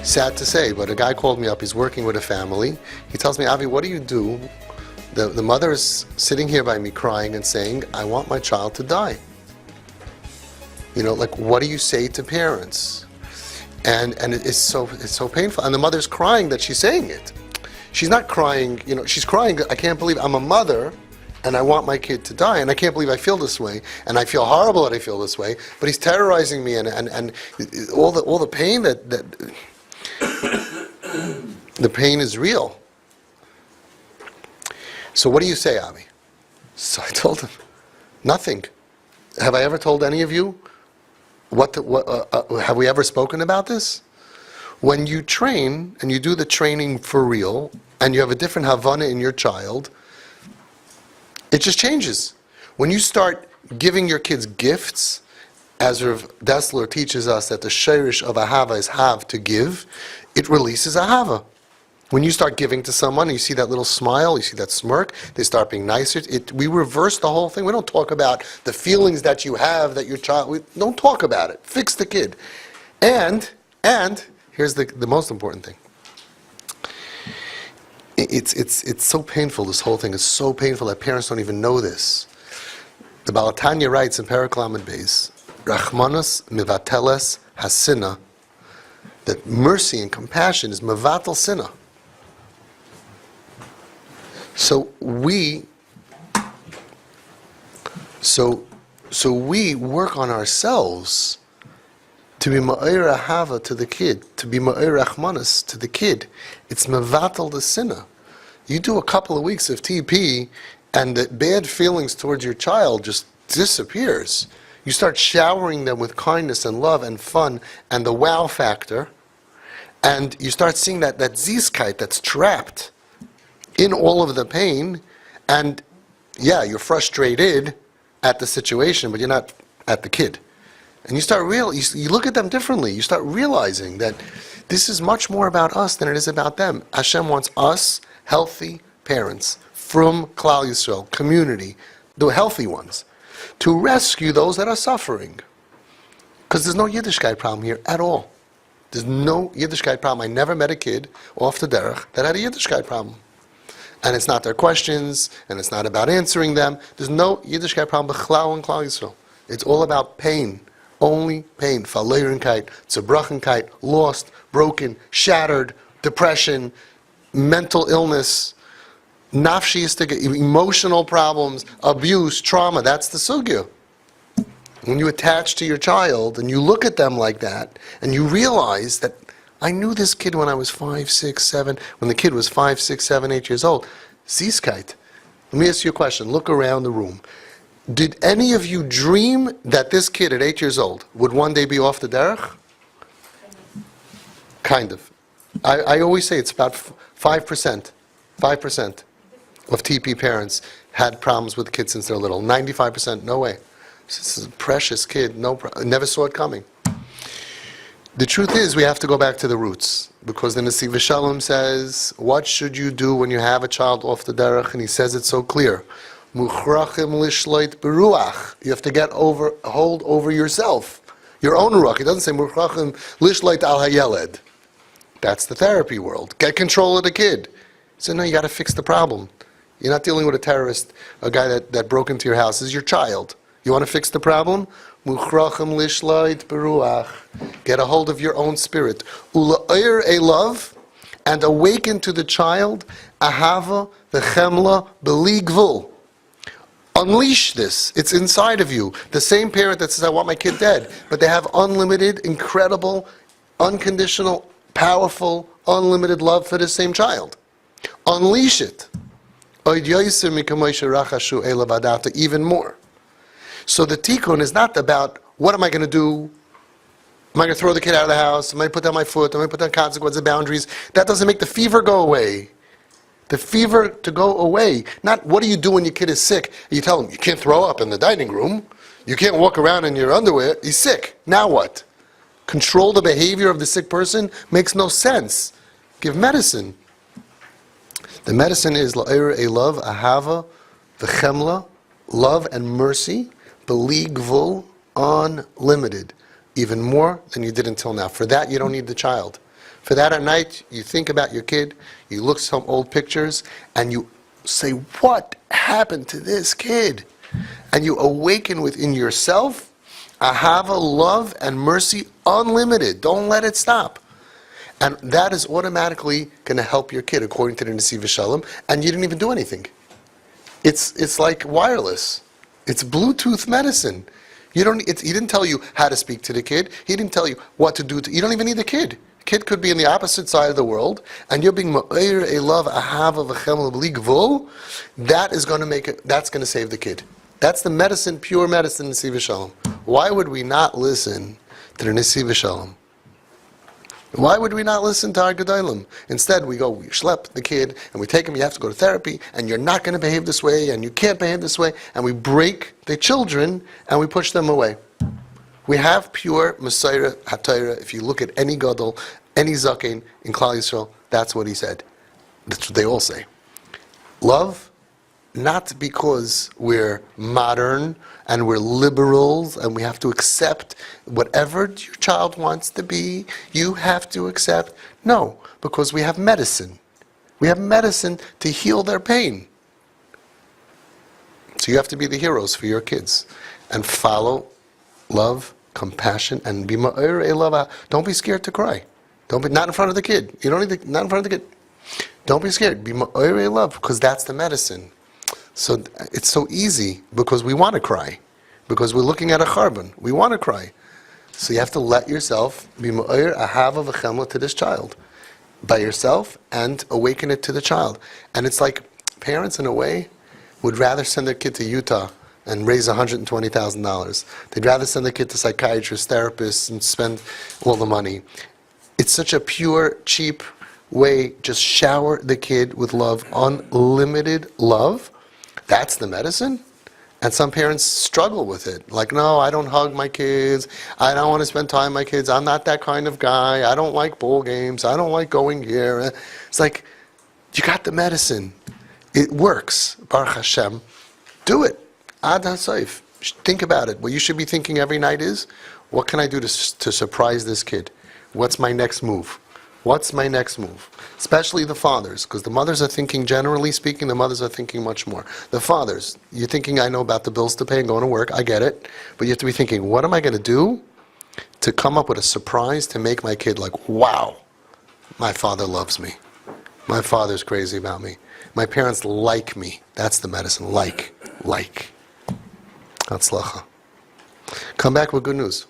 Sad to say, but a guy called me up. He's working with a family. He tells me, Avi, what do you do? The mother is sitting here by me crying and saying, I want my child to die. You know, like, what do you say to parents? And it's so painful. And the mother's crying that she's saying it. She's not crying, you know, she's crying, I can't believe I'm a mother and I want my kid to die, and I can't believe I feel this way, and I feel horrible that I feel this way, but he's terrorizing me, and all the pain that the pain is real. So what do you say, Avi? So I told him, nothing. Have I ever told any of you? Have we ever spoken about this? When you train, and you do the training for real, and you have a different Havana in your child, it just changes. When you start giving your kids gifts, as Rav Dessler teaches us that the sheirish of ahava is have, to give, it releases ahava. When you start giving to someone, you see that little smile, you see that smirk, they start being nicer. We reverse the whole thing. We don't talk about the feelings that you have, that your child, we don't talk about it. Fix the kid. And here's the most important thing. It's so painful, this whole thing is so painful that parents don't even know this. The Baal Tanya writes in Perek Lamed Beis, Rachmanas mivateles hasina, that mercy and compassion is mevatel sinna. So we work on ourselves to be ma'ir ahava to the kid, to be ma'ir rachmanas to the kid. It's mevatel the sinna. You do a couple of weeks of TP, and the bad feelings towards your child just disappears. You start showering them with kindness and love and fun and the wow factor, and you start seeing that zizkeit that's trapped in all of the pain, and yeah, you're frustrated at the situation, but you're not at the kid. And you start you look at them differently. You start realizing that this is much more about us than it is about them. Hashem wants us, healthy parents, from Klal Yisrael, community, the healthy ones, to rescue those that are suffering. Because there's no Yiddishkeit problem here at all. There's no Yiddishkeit problem. I never met a kid off the derech that had a Yiddishkeit problem. And it's not their questions, and it's not about answering them. There's no Yiddishkeit problem b'chlal and Klal Yisrael. It's all about pain. Only pain. Verlegenkeit, zerbrochenkeit, lost, broken, shattered, depression, mental illness, nafshiistic, emotional problems, abuse, trauma. That's the sugya. When you attach to your child and you look at them like that, and you realize that I knew this kid when I was 5, 6, 7, when the kid was 5, 6, 7, 8 years old. Zizkeit. Let me ask you a question. Look around the room. Did any of you dream that this kid at 8 years old would one day be off the derech? Kind of. I always say it's about 5%. 5% of TP parents had problems with kids since they're little. 95%, no way. This is a precious kid, never saw it coming. The truth is, we have to go back to the roots, because the Nesiv V'Shalom says, what should you do when you have a child off the derech? And he says it so clear. Muchrachim lishloit beruach. You have to hold over yourself, your own ruach. He doesn't say muchrachim lishloit al hayeled. That's the therapy world. Get control of the kid. So no, you got to fix the problem. You're not dealing with a terrorist, a guy that broke into your house. This is your child. You want to fix the problem? Muchrachim lishloit beruach. Get a hold of your own spirit. Ula'ir a love, and awaken to the child ahava v'chemla b'li gvul. Unleash this. It's inside of you. The same parent that says, I want my kid dead, but they have unlimited, incredible, unconditional, powerful, unlimited love for the same child. Unleash it. Even more. So the tikkun is not about, what am I going to do? Am I going to throw the kid out of the house? Am I going to put down my foot? Am I going to put down consequences, boundaries? That doesn't make the fever go away. The fever to go away. Not what do you do when your kid is sick? You tell him, you can't throw up in the dining room. You can't walk around in your underwear. He's sick. Now what? Control the behavior of the sick person makes no sense. Give medicine. The medicine is la'ir a love, ahava, v'chemla, love and mercy, b'li gvul, unlimited. Even more than you did until now. For that, you don't need the child. For that at night, you think about your kid, you look at some old pictures, and you say, what happened to this kid? And you awaken within yourself ahava, love, and mercy unlimited. Don't let it stop. And that is automatically going to help your kid, according to the Nesiv Shalom, and you didn't even do anything. It's like wireless. It's Bluetooth medicine. He didn't tell you how to speak to the kid. He didn't tell you what to do. You don't even need the kid. The kid could be in the opposite side of the world, and you're being ma'ir a love ahava v'chemel b'li gvul. That is going to make it. That's going to save the kid. That's the medicine, pure medicine, Nesiv Shalom. Why would we not listen to the Nesiv Shalom? Why would we not listen to our Gedolim? Instead, we schlep the kid, and we take him, you have to go to therapy, and you're not going to behave this way, and you can't behave this way, and we break the children, and we push them away. We have pure Messiah HaTorah. If you look at any Gadol, any Zaken in Klal Yisrael, that's what he said. That's what they all say. Love, not because we're modern and we're liberals and we have to accept whatever your child wants to be, you have to accept. No, because we have medicine. We have medicine to heal their pain. So you have to be the heroes for your kids and follow love, compassion, and be ma'ir elava. Don't be scared to cry. Not in front of the kid. You don't need to, not in front of the kid. Don't be scared. Be ma'ir love, because that's the medicine. So it's so easy because we want to cry, because we're looking at a charbon. We want to cry. So you have to let yourself be ma'ir ahava v'chemla to this child by yourself and awaken it to the child. And it's like parents, in a way, would rather send their kid to Utah and raise $120,000. They'd rather send their kid to psychiatrists, therapists, and spend all the money. It's such a pure, cheap way. Just shower the kid with love, unlimited love. That's the medicine. And some parents struggle with it. Like, no, I don't hug my kids. I don't want to spend time with my kids. I'm not that kind of guy. I don't like bowl games. I don't like going here. It's like, you got the medicine. It works. Baruch Hashem. Do it. Ad HaSoif. Think about it. What you should be thinking every night is, what can I do to surprise this kid? What's my next move? What's my next move? Especially the fathers, because the mothers are thinking, generally speaking, the mothers are thinking much more. The fathers, you're thinking, I know about the bills to pay and going to work, I get it. But you have to be thinking, what am I going to do to come up with a surprise to make my kid like, wow, my father loves me. My father's crazy about me. My parents like me. That's the medicine. Like. Hatzlacha. Come back with good news.